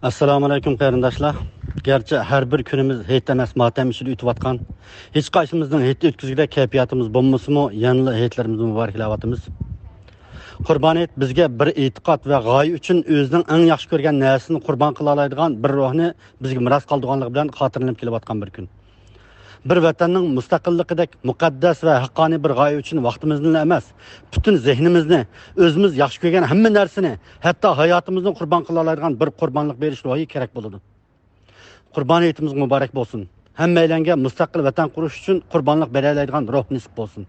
Assalomu alaykum qarindoshlar. Gerçi her bir günümüz heyt emas matem işini ütüvatkan. Hiç karşımızdan heyt ötküzgüde keyfiyatımız bommusumu yanılı heytlerimizi mübareklavatımız. Qurban et bizge bir etiqat ve gayi üçün özünün en yaxşı görgen nəsini qurban kılalaydıgan bir ruhni bizge miras kaldığanlığı bilen hatırlanıp kelivatkan bir gün. Bir vatanning mustaqilligidek muqaddas va haqqoniy bir g'oya uchun vaqtimizni emas, butun zehnimizni, o'zimiz yaxshi ko'rgan hamma narsani, hatto hayotimizni qurbon qila oladigan bir qurbonlik berish ro'yi kerak bo'ladi. Qurboniyatimiz muborak bo'lsin. Hammalarga mustaqil vatan qurish uchun qurbonlik bera oladigan ruh nisib bo'lsin.